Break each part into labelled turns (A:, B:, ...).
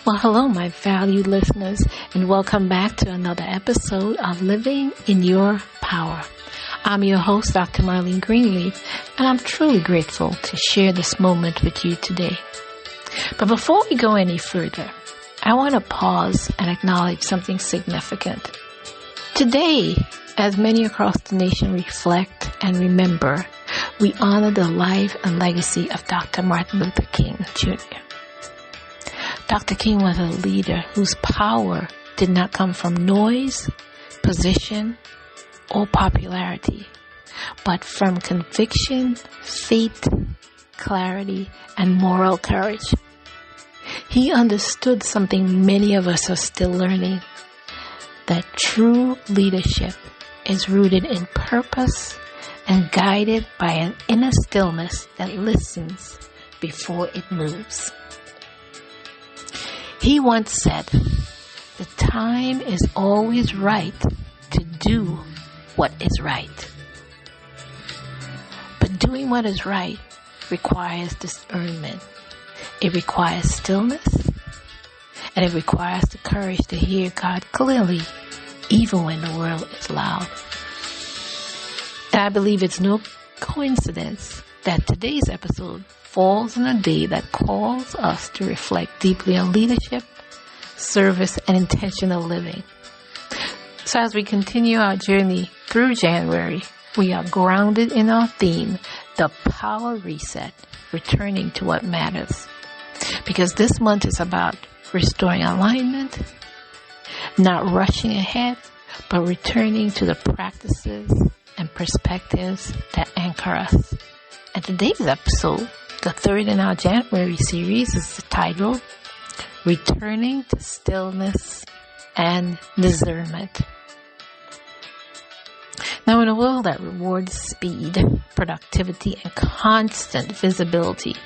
A: Well, hello, my valued listeners, and welcome back to another episode of Living in Your Power. I'm your host, Dr. Marlene Greenleaf, and I'm truly grateful to share this moment with you today. But before we go any further, I want to pause and acknowledge something significant. Today, as many across the nation reflect and remember, we honor the life and legacy of Dr. Martin Luther King, Jr. Dr. King was a leader whose power did not come from noise, position, or popularity, but from conviction, faith, clarity, and moral courage. He understood something many of us are still learning, that true leadership is rooted in purpose and guided by an inner stillness that listens before it moves. He once said, "The time is always right to do what is right." But doing what is right requires discernment. It requires stillness, and it requires the courage to hear God clearly, even when the world is loud. And I believe it's no coincidence that today's episode falls on a day that calls us to reflect deeply on leadership, service, and intentional living. So as we continue our journey through January, we are grounded in our theme, the power reset, returning to what matters. Because this month is about restoring alignment, not rushing ahead, but returning to the practices and perspectives that anchor us. And today's episode, the third in our January series, is titled Returning to Stillness and Discernment. Now, in a world that rewards speed, productivity, and constant visibility,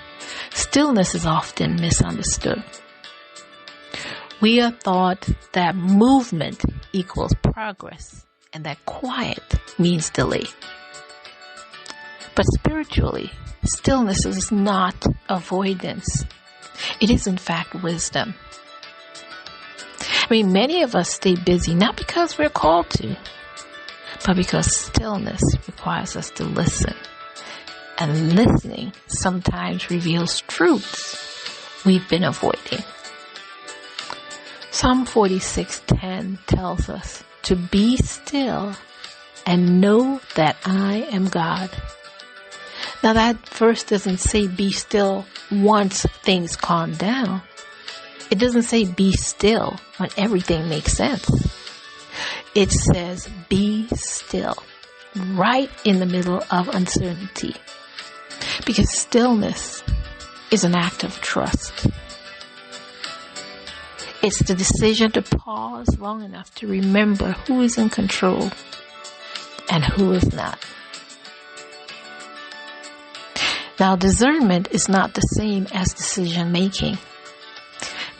A: stillness is often misunderstood. We are taught that movement equals progress and that quiet means delay. But spiritually, stillness is not avoidance. It is in fact wisdom. Many of us stay busy not because we're called to, but because stillness requires us to listen. And listening sometimes reveals truths we've been avoiding. Psalm 46:10 tells us to be still and know that I am God. Now that verse doesn't say be still once things calm down. It doesn't say be still when everything makes sense. It says be still right in the middle of uncertainty. Because stillness is an act of trust. It's the decision to pause long enough to remember who is in control and who is not. Now, discernment is not the same as decision making.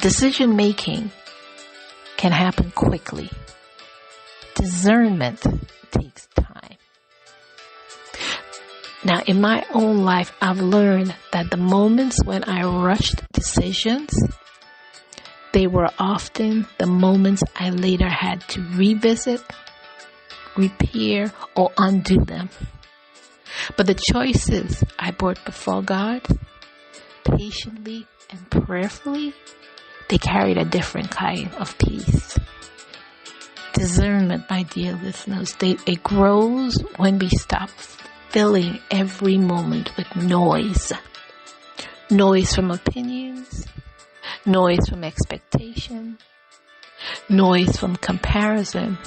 A: Decision making can happen quickly. Discernment takes time. Now, in my own life, I've learned that the moments when I rushed decisions, they were often the moments I later had to revisit, repair, or undo them. But the choices I brought before God, patiently and prayerfully, they carried a different kind of peace. Discernment, my dear listeners, it grows when we stop filling every moment with noise. Noise from opinions, noise from expectation, noise from comparison.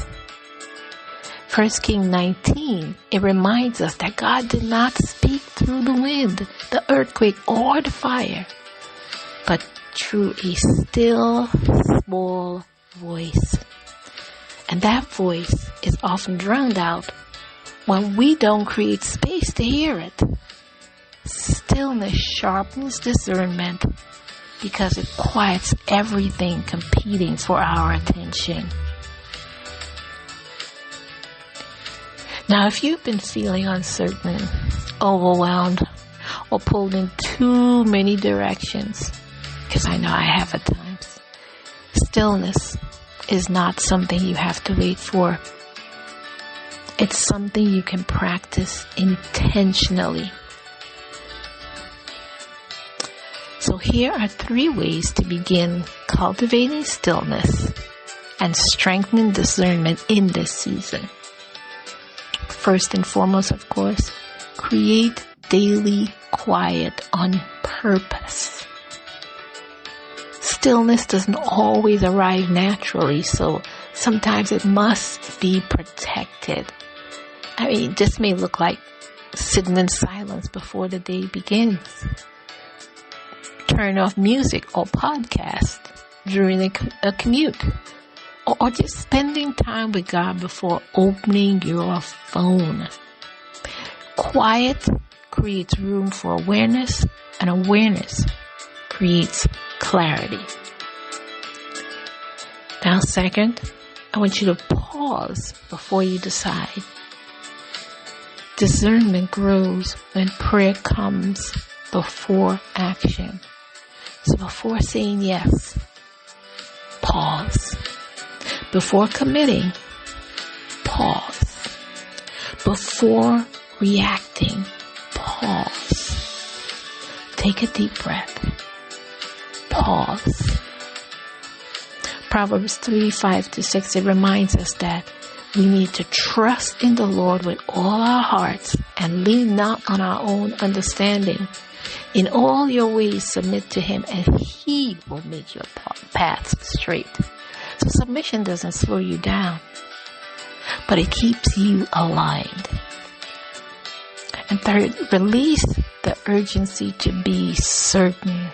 A: 1 Kings 19, it reminds us that God did not speak through the wind, the earthquake, or the fire, but through a still, small voice. And that voice is often drowned out when we don't create space to hear it. Stillness sharpens discernment because it quiets everything competing for our attention. Now, if you've been feeling uncertain, overwhelmed, or pulled in too many directions, because I know I have at times, Stillness is not something you have to wait for. It's something you can practice intentionally. So here are 3 ways to begin cultivating stillness and strengthening discernment in this season. First and foremost, of course, create daily quiet on purpose. Stillness doesn't always arrive naturally, so sometimes it must be protected. I mean, this may look like sitting in silence before the day begins. Turn off music or podcast during a commute. Or just spending time with God before opening your phone. Quiet creates room for awareness, and awareness creates clarity. Now, second, I want you to pause before you decide. Discernment grows when prayer comes before action. So before saying yes, pause. Before committing, pause. Before reacting, pause. Take a deep breath. Pause. Proverbs 3:5-6, it reminds us that we need to trust in the Lord with all our hearts and lean not on our own understanding. In all your ways submit to Him, and He will make your paths straight. So submission doesn't slow you down, but it keeps you aligned. And third, release the urgency to be certain.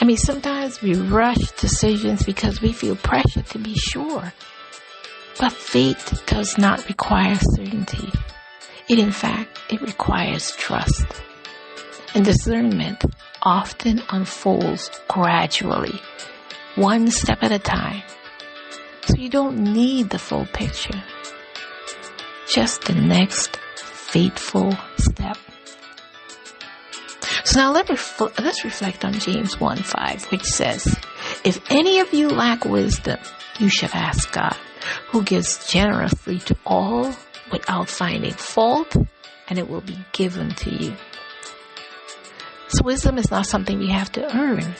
A: I mean, sometimes we rush decisions because we feel pressure to be sure. But faith does not require certainty. It requires trust. And discernment often unfolds gradually, one step at a time. So you don't need the full picture, just the next faithful step. So now let's reflect on James 1:5, which says, if any of you lack wisdom, you should ask God, who gives generously to all without finding fault, and it will be given to you. So wisdom is not something we have to earn.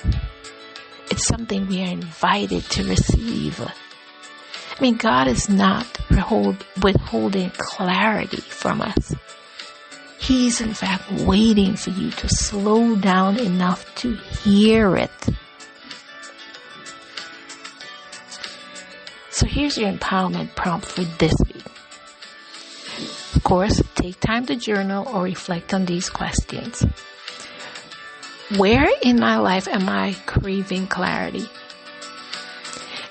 A: It's something we are invited to receive. I mean, God is not withholding clarity from us. He's in fact waiting for you to slow down enough to hear it. So here's your empowerment prompt for this week. Of course, take time to journal or reflect on these questions. Where in my life am I craving clarity?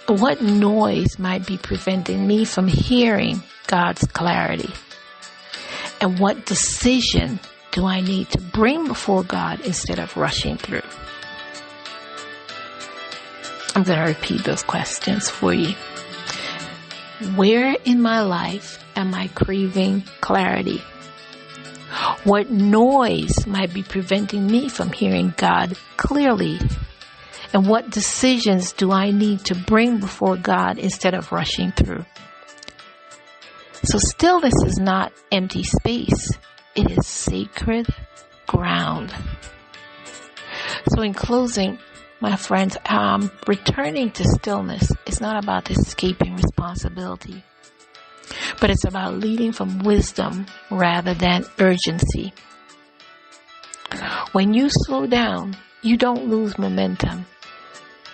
A: What noise might be preventing me from hearing God's clarity? And what decision do I need to bring before God instead of rushing through? I'm going to repeat those questions for you. Where in my life am I craving clarity? What noise might be preventing me from hearing God clearly? And what decisions do I need to bring before God instead of rushing through? So stillness is not empty space. It is sacred ground. So in closing, my friends, returning to stillness is not about escaping responsibility, but it's about leading from wisdom rather than urgency. When you slow down, you don't lose momentum.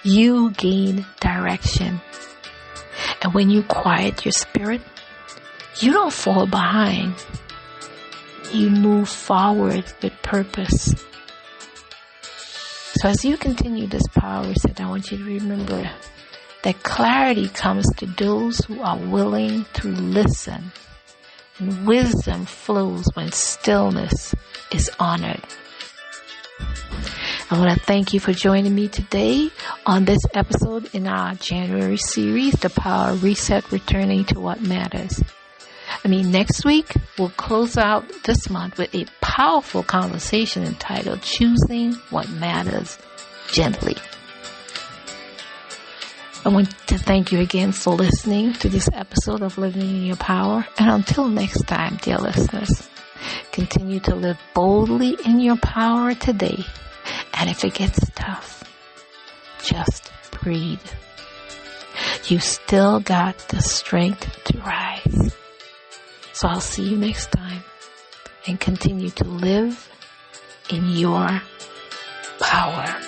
A: You gain direction. And when you quiet your spirit, you don't fall behind. You move forward with purpose. So as you continue this power reset, I want you to remember that clarity comes to those who are willing to listen. And wisdom flows when stillness is honored. I want to thank you for joining me today on this episode in our January series, The Power Reset, Returning to What Matters. Next week, we'll close out this month with a powerful conversation entitled Choosing What Matters Gently. I want to thank you again for listening to this episode of Living in Your Power. And until next time, dear listeners, continue to live boldly in your power today. And if it gets tough, just breathe. You still got the strength to rise. So I'll see you next time, and continue to live in your power.